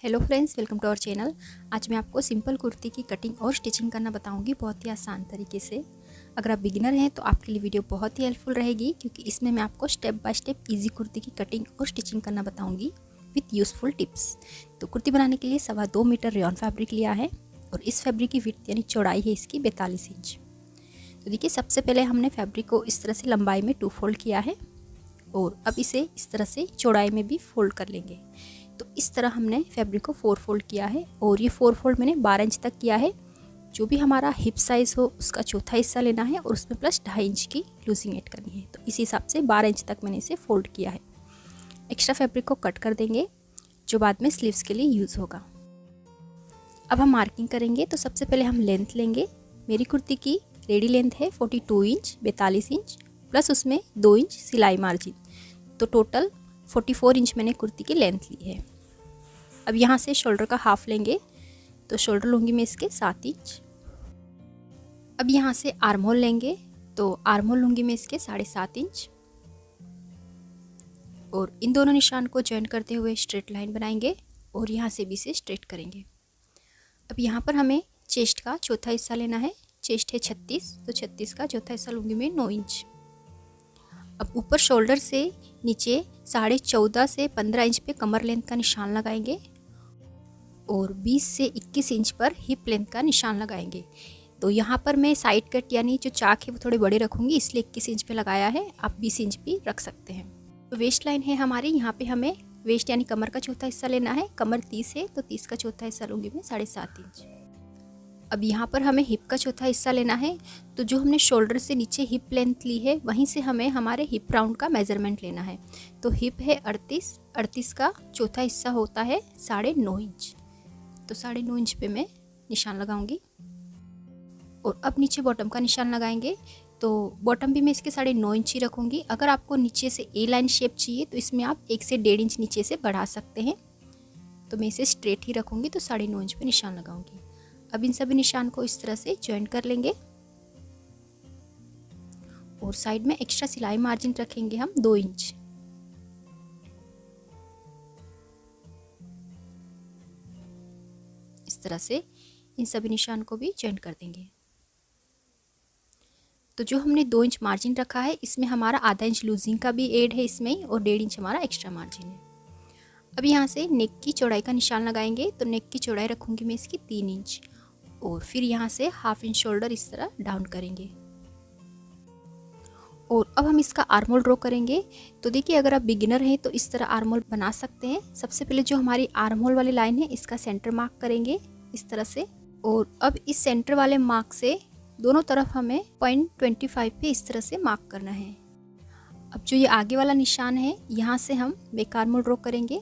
Hello friends, welcome to our channel. आज मैं आपको सिंपल कुर्ती की कटिंग और स्टिचिंग करना बताऊंगी बहुत ही आसान तरीके से। अगर आप बिगिनर हैं तो आपके लिए वीडियो बहुत ही हेल्पफुल रहेगी, क्योंकि इसमें मैं आपको step by step easy kurti की कटिंग और स्टिचिंग करना बताऊंगी विथ यूज़फुल टिप्स। तो कुर्ती बनाने के लिए 2.25 मीटर रेयॉन फैब्रिक लिया है और इस फैब्रिक की विड्थ यानी चौड़ाई है इसकी 42 इंच। तो देखिए, सबसे पहले हमने फैब्रिक को इस तरह से लंबाई में 2 फोल्ड किया है और अब इसे इस तरह से चौड़ाई में भी फोल्ड कर लेंगे। तो इस तरह हमने फैब्रिक को 4 फोल्ड किया है और ये 4 फोल्ड मैंने 12 इंच तक किया है। जो भी हमारा हिप साइज़ हो उसका चौथा हिस्सा लेना है और उसमें प्लस 2.5 इंच की लूजिंग ऐड करनी है। तो इस हिसाब से 12 इंच तक मैंने इसे फोल्ड किया है। एक्स्ट्रा फैब्रिक को कट कर देंगे जो बाद में स्लीव्स के लिए यूज़ होगा। अब हम मार्किंग करेंगे। तो सबसे पहले हम लेंथ लेंगे। मेरी कुर्ती की रेडी लेंथ है 42 इंच 42 इंच प्लस उसमें 2 इंच सिलाई मार्जिन, तो टोटल 44 इंच मैंने कुर्ती की लेंथ ली है। अब यहाँ से शोल्डर का हाफ लेंगे, तो शोल्डर लूँगी मैं इसके 7 इंच। अब यहाँ से आर्म होल लेंगे, तो आर्म होल लूँगी मैं इसके 7.5 इंच और इन दोनों निशान को जॉइन करते हुए स्ट्रेट लाइन बनाएंगे और यहाँ से भी इसे स्ट्रेट करेंगे। अब यहाँ पर हमें चेस्ट का चौथा हिस्सा लेना है। चेस्ट है 36, तो 36 का चौथा हिस्सा लूँगी मैं 9 इंच। अब ऊपर शोल्डर से नीचे 14.5 से 15 इंच पे कमर लेंथ का निशान लगाएंगे और 20 से 21 इंच पर हिप लेंथ का निशान लगाएंगे। तो यहाँ पर मैं साइड कट यानी जो चाक है वो थोड़े बड़े रखूँगी, इसलिए 21 इंच पे लगाया है। आप 20 इंच भी रख सकते हैं। तो वेस्ट लाइन है हमारी, यहाँ पे हमें वेस्ट यानी कमर का चौथा हिस्सा लेना है। कमर 30 है, तो 30 का चौथा हिस्सा लूँगी मैं 7.5 इंच। अब यहाँ पर हमें हिप का चौथा हिस्सा लेना है। तो जो हमने शोल्डर से नीचे हिप लेंथ ली है वहीं से हमें हमारे हिप राउंड का मेजरमेंट लेना है। तो हिप है 38 का चौथा हिस्सा होता है 9.5 इंच। तो 9.5 इंच पे मैं निशान लगाऊंगी और अब नीचे बॉटम का निशान लगाएंगे। तो बॉटम भी मैं इसके 9.5 इंच ही रखूँगी। अगर आपको नीचे से ए लाइन शेप चाहिए तो इसमें आप 1 से 1.5 इंच नीचे से बढ़ा सकते हैं। तो मैं इसे स्ट्रेट ही रखूँगी, तो 9.5 इंच पे निशान लगाऊंगी। अब इन सभी निशान को इस तरह से जॉइन कर लेंगे और साइड में एक्स्ट्रा सिलाई मार्जिन रखेंगे हम 2 इंच। इस तरह से इन सभी निशान को भी जॉइन कर देंगे। तो जो हमने 2 इंच मार्जिन रखा है इसमें हमारा आधा इंच लूजिंग का भी ऐड है इसमें और 1.5 इंच हमारा एक्स्ट्रा मार्जिन है। अब यहाँ से नेक की चौड़ाई का निशान लगाएंगे। तो नेक की चौड़ाई रखूँगी मैं इसकी 3 इंच और फिर यहाँ से हाफ इंच शोल्डर इस तरह डाउन करेंगे और अब हम इसका आर्म होल ड्रॉ करेंगे। तो देखिए, अगर आप बिगिनर हैं तो इस तरह आर्म होल बना सकते हैं। सबसे पहले जो हमारी आर्म होल वाली लाइन है इसका सेंटर मार्क करेंगे इस तरह से और अब इस सेंटर वाले मार्क से दोनों तरफ हमें 0.25 पे इस तरह से मार्क करना है। अब जो ये आगे वाला निशान है यहाँ से हम बैक आर्म होल ड्रॉ करेंगे।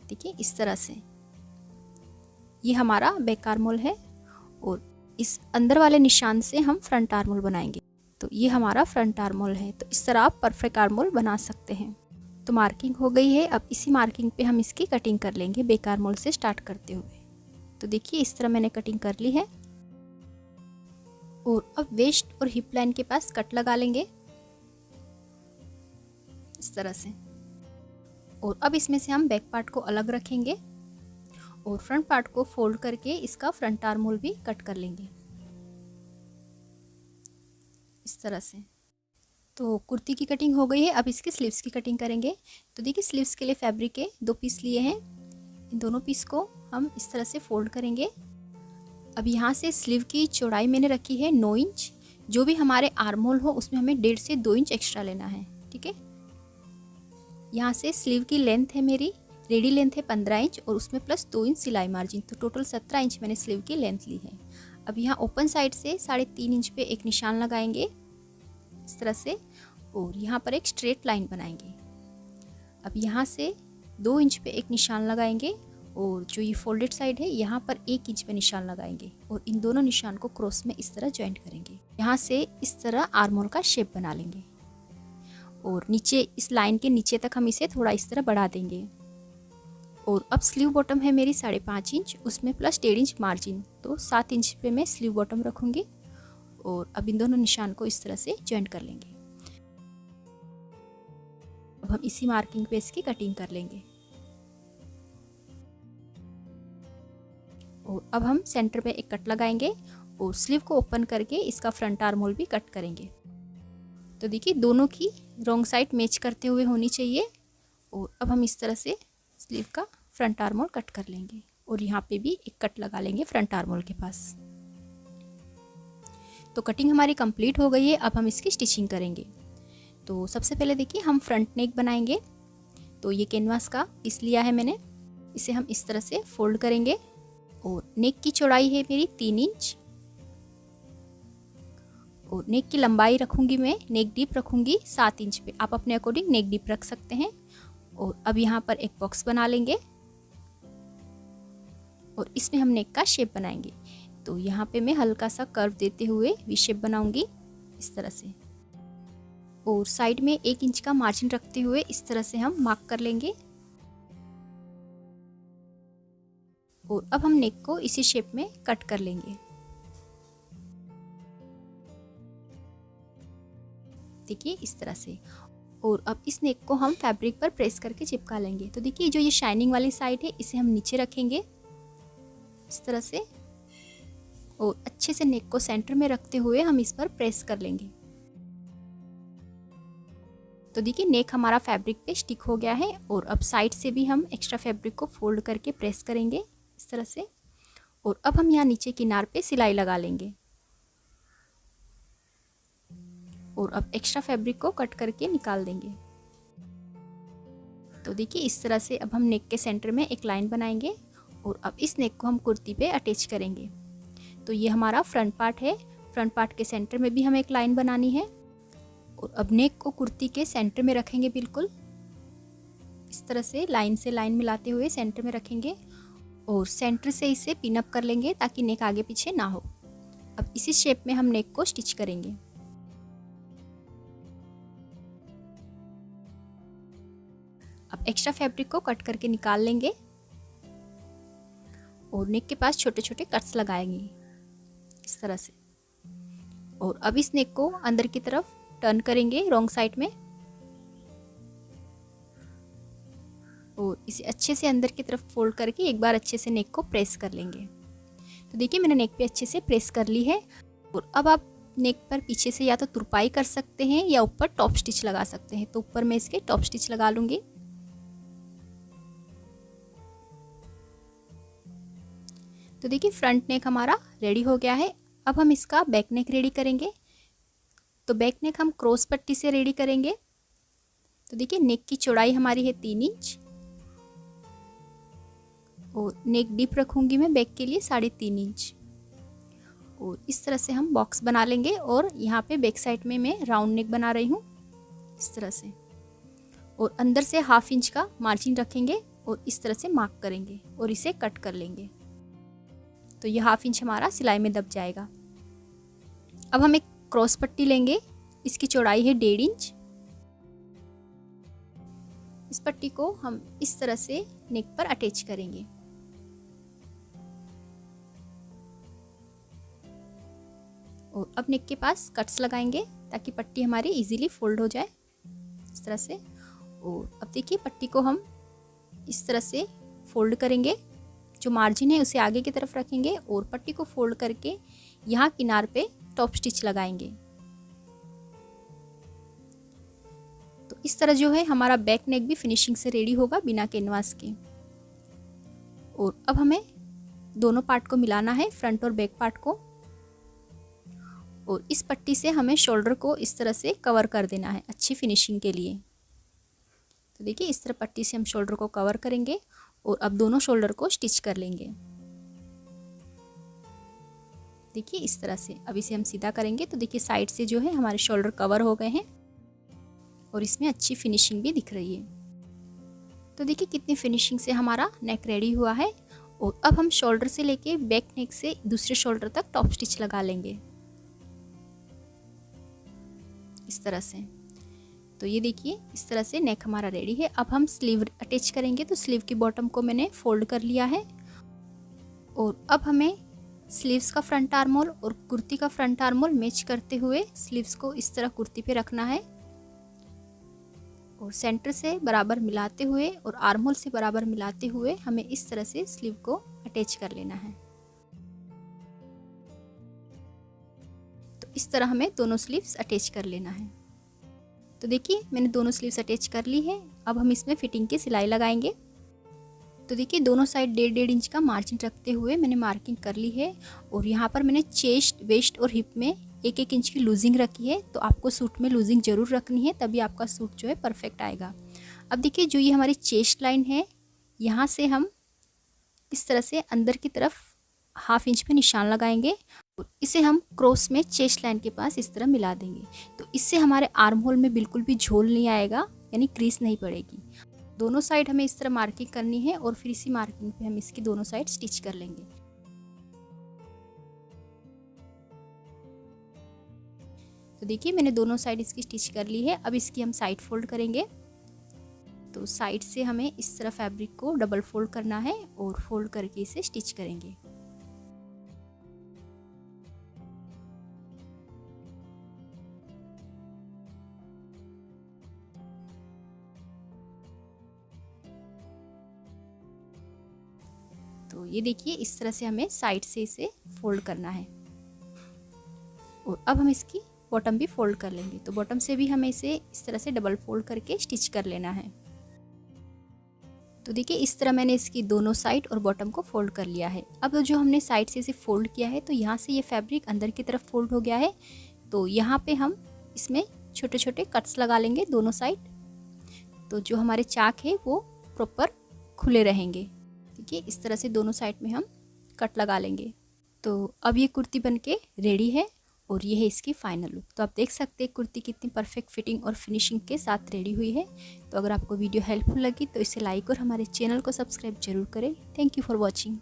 देखिए, इस तरह से ये हमारा बैक आर्म होल है और इस अंदर वाले निशान से हम फ्रंट आर्म होल बनाएंगे। तो ये हमारा फ्रंट आर्म होल है। तो इस तरह आप परफेक्ट आर्म होल बना सकते हैं। तो मार्किंग हो गई है। अब इसी मार्किंग पे हम इसकी कटिंग कर लेंगे बैक आर्म होल से स्टार्ट करते हुए। तो देखिए, इस तरह मैंने कटिंग कर ली है और अब वेस्ट और हिप लाइन के पास कट लगा लेंगे इस तरह से और अब इसमें से हम बैक पार्ट को अलग रखेंगे और फ्रंट पार्ट को फोल्ड करके इसका फ्रंट आर्म होल भी कट कर लेंगे इस तरह से। तो कुर्ती की कटिंग हो गई है। अब इसके स्लीव्स की कटिंग करेंगे। तो देखिए, स्लीव्स के लिए फैब्रिक के 2 पीस लिए हैं। इन दोनों पीस को हम इस तरह से फोल्ड करेंगे। अब यहाँ से स्लीव की चौड़ाई मैंने रखी है 9 इंच। जो भी हमारे आर्म होल हो उसमें हमें 1.5 से 2 इंच एक्स्ट्रा लेना है। ठीक है, यहाँ से स्लीव की लेंथ है मेरी, रेडी लेंथ है 15 इंच और उसमें प्लस 2 इंच सिलाई मार्जिन, तो टोटल 17 इंच मैंने स्लीव की लेंथ ली है। अब यहाँ ओपन साइड से 3.5 इंच पे एक निशान लगाएंगे इस तरह से और यहाँ पर एक स्ट्रेट लाइन बनाएंगे। अब यहाँ से 2 इंच पे एक निशान लगाएंगे और जो ये फोल्डेड साइड है यहाँ पर 1 इंच पे निशान लगाएंगे और इन दोनों निशान को क्रॉस में इस तरह जॉइंट करेंगे। यहाँ से इस तरह आर्म होल का शेप बना लेंगे और नीचे इस लाइन के नीचे तक हम इसे थोड़ा इस तरह बढ़ा देंगे। और अब स्लीव बॉटम है मेरी 5.5 इंच, उसमें प्लस 1.5 इंच मार्जिन, तो 7 इंच पे मैं स्लीव बॉटम रखूँगी और अब इन दोनों निशान को इस तरह से जॉइंट कर लेंगे। अब हम इसी मार्किंग पे इसकी कटिंग कर लेंगे। और अब हम सेंटर पे एक कट लगाएंगे और स्लीव को ओपन करके इसका फ्रंट आर्म होल भी कट करेंगे। तो देखिए दोनों की रॉन्ग साइड मैच करते हुए होनी चाहिए। और अब हम इस तरह से स्लीव का फ्रंट आर्म होल कट कर लेंगे और यहाँ पे भी एक कट लगा लेंगे फ्रंट आर्म होल के पास। तो कटिंग हमारी कंप्लीट हो गई है। अब हम इसकी स्टिचिंग करेंगे। तो सबसे पहले देखिए हम फ्रंट नेक बनाएंगे। तो ये कैनवास का पीस लिया है मैंने, इसे हम इस तरह से फोल्ड करेंगे और नेक की चौड़ाई है मेरी 3 इंच और नेक की लंबाई रखूंगी मैं, नेक डीप रखूंगी 7 इंच पे। आप अपने अकॉर्डिंग नेक डीप रख सकते हैं। और अब यहाँ पर एक बॉक्स बना लेंगे और इसमें हम नेक का शेप बनाएंगे। तो यहाँ पे मैं हल्का सा कर्व देते हुए वी शेप बनाऊंगी इस तरह से, और साइड में 1 इंच का मार्जिन रखते हुए इस तरह से हम मार्क कर लेंगे। और अब हम नेक को इसी शेप में कट कर लेंगे। देखिए इस तरह से। और अब इस नेक को हम फैब्रिक पर प्रेस करके चिपका लेंगे। तो देखिए जो ये शाइनिंग वाली साइड है इसे हम नीचे रखेंगे इस तरह से, और अच्छे से नेक को सेंटर में रखते हुए हम इस पर प्रेस कर लेंगे। तो देखिए नेक हमारा फैब्रिक पे स्टिक हो गया है। और अब साइड से भी हम एक्स्ट्रा फैब्रिक को फोल्ड करके प्रेस करेंगे इस तरह से। और अब हम यहाँ नीचे किनार पे सिलाई लगा लेंगे और अब एक्स्ट्रा फैब्रिक को कट करके निकाल देंगे। तो देखिए इस तरह से अब हम नेक के सेंटर में एक लाइन बनाएंगे और अब इस नेक को हम कुर्ती पे अटैच करेंगे। तो ये हमारा फ्रंट पार्ट है। फ्रंट पार्ट के सेंटर में भी हमें एक लाइन बनानी है और अब नेक को कुर्ती के सेंटर में रखेंगे, बिल्कुल इस तरह से लाइन से लाइन मिलाते हुए सेंटर में रखेंगे और सेंटर से इसे पिन अप कर लेंगे ताकि नेक आगे पीछे ना हो। अब इसी शेप में हम नेक को स्टिच करेंगे। अब एक्स्ट्रा फैब्रिक को कट करके निकाल लेंगे और नेक के पास छोटे छोटे कट्स लगाएंगे इस तरह से। और अब इस नेक को अंदर की तरफ टर्न करेंगे रॉन्ग साइड में और इसे अच्छे से अंदर की तरफ फोल्ड करके एक बार अच्छे से नेक को प्रेस कर लेंगे। तो देखिए मैंने नेक पे अच्छे से प्रेस कर ली है। और अब आप नेक पर पीछे से या तो तुरपाई कर सकते हैं या ऊपर टॉप स्टिच लगा सकते हैं। तो ऊपर मैं इसके टॉप स्टिच लगा लूंगी। तो देखिए फ्रंट नेक हमारा रेडी हो गया है। अब हम इसका बैक नेक रेडी करेंगे। तो बैक नेक हम क्रॉस पट्टी से रेडी करेंगे। तो देखिए नेक की चौड़ाई हमारी है 3 इंच और नेक डीप रखूंगी मैं बैक के लिए 3.5 इंच। और इस तरह से हम बॉक्स बना लेंगे और यहाँ पे बैक साइड में मैं राउंड नेक बना रही हूँ इस तरह से। और अंदर से 1/2 इंच का मार्जिन रखेंगे और इस तरह से मार्क करेंगे और इसे कट कर लेंगे। तो ये 1/2 इंच हमारा सिलाई में दब जाएगा। अब हम एक क्रॉस पट्टी लेंगे, इसकी चौड़ाई है 1.5 इंच। इस पट्टी को हम इस तरह से नेक पर अटैच करेंगे। और अब नेक के पास कट्स लगाएंगे ताकि पट्टी हमारी इजीली फोल्ड हो जाए इस तरह से। और अब देखिए पट्टी को हम इस तरह से फोल्ड करेंगे, जो मार्जिन है उसे आगे की तरफ रखेंगे और पट्टी को फोल्ड करके यहाँ किनार पे टॉप स्टिच लगाएंगे। तो इस तरह जो है हमारा बैक नेक भी फिनिशिंग से रेडी होगा बिना कैनवास के। और अब हमें दोनों पार्ट को मिलाना है, फ्रंट और बैक पार्ट को। और इस पट्टी से हमें शोल्डर को इस तरह से कवर कर देना है अच्छी फिनिशिंग के लिए। तो देखिए इस तरह पट्टी से हम शोल्डर को कवर करेंगे और अब दोनों शोल्डर को स्टिच कर लेंगे। देखिए इस तरह से अब इसे हम सीधा करेंगे। तो देखिए साइड से जो है हमारे शोल्डर कवर हो गए हैं और इसमें अच्छी फिनिशिंग भी दिख रही है। तो देखिए कितनी फिनिशिंग से हमारा नेक रेडी हुआ है। और अब हम शोल्डर से लेके बैक नेक से दूसरे शोल्डर तक टॉप स्टिच लगा लेंगे इस तरह से। तो ये देखिए इस तरह से नेक हमारा रेडी है। अब हम स्लीव अटैच करेंगे। तो स्लीव की बॉटम को मैंने फोल्ड कर लिया है और अब हमें स्लीव्स का फ्रंट आर्म होल और कुर्ती का फ्रंट आर्म होल मैच करते हुए स्लीव्स को इस तरह कुर्ती पे रखना है और सेंटर से बराबर मिलाते हुए और आर्म होल से बराबर मिलाते हुए हमें इस तरह से स्लीव को अटैच कर लेना है। इस तरह हमें दोनों स्लीव्स अटैच कर लेना है। तो देखिए मैंने दोनों स्लीव्स अटैच कर ली है। अब हम इसमें फिटिंग की सिलाई लगाएंगे। तो देखिए दोनों साइड 1.5 इंच का मार्जिन रखते हुए मैंने मार्किंग कर ली है और यहाँ पर मैंने चेस्ट, वेस्ट और हिप में 1-1 इंच की लूजिंग रखी है। तो आपको सूट में लूजिंग ज़रूर रखनी है, तभी आपका सूट जो है परफेक्ट आएगा। अब देखिए जो ये हमारी चेस्ट लाइन है, यहाँ से हम इस तरह से अंदर की तरफ 1/2 इंच पे निशान लगाएंगे और इसे हम क्रॉस में चेस्ट लाइन के पास इस तरह मिला देंगे। तो इससे हमारे आर्म होल में बिल्कुल भी झोल नहीं आएगा, यानी क्रीज नहीं पड़ेगी। दोनों साइड हमें इस तरह मार्किंग करनी है और फिर इसी मार्किंग पे हम इसकी दोनों साइड स्टिच कर लेंगे। तो देखिए मैंने दोनों साइड इसकी स्टिच कर ली है। अब इसकी हम साइड फोल्ड करेंगे। तो साइड से हमें इस तरह फैब्रिक को डबल फोल्ड करना है और फोल्ड करके इसे स्टिच करेंगे। तो ये देखिए इस तरह से हमें साइड से इसे फोल्ड करना है और अब हम इसकी बॉटम भी फोल्ड कर लेंगे। तो बॉटम से भी हमें इसे इस तरह से डबल फोल्ड करके स्टिच कर लेना है। तो देखिए इस तरह मैंने इसकी दोनों साइड और बॉटम को फोल्ड कर लिया है। अब जो हमने साइड से इसे फोल्ड किया है, तो यहाँ से ये फैब्रिक अंदर की तरफ फोल्ड हो गया है। तो यहाँ पे हम इसमें छोटे छोटे कट्स लगा लेंगे दोनों साइड, तो जो हमारे चाक है वो प्रॉपर खुले रहेंगे। देखिए इस तरह से दोनों साइड में हम कट लगा लेंगे। तो अब ये कुर्ती बनके रेडी है और ये है इसकी फाइनल लुक। तो आप देख सकते हैं कुर्ती कितनी परफेक्ट फिटिंग और फिनिशिंग के साथ रेडी हुई है। तो अगर आपको वीडियो हेल्पफुल लगी तो इसे लाइक और हमारे चैनल को सब्सक्राइब जरूर करें। Thank you for watching.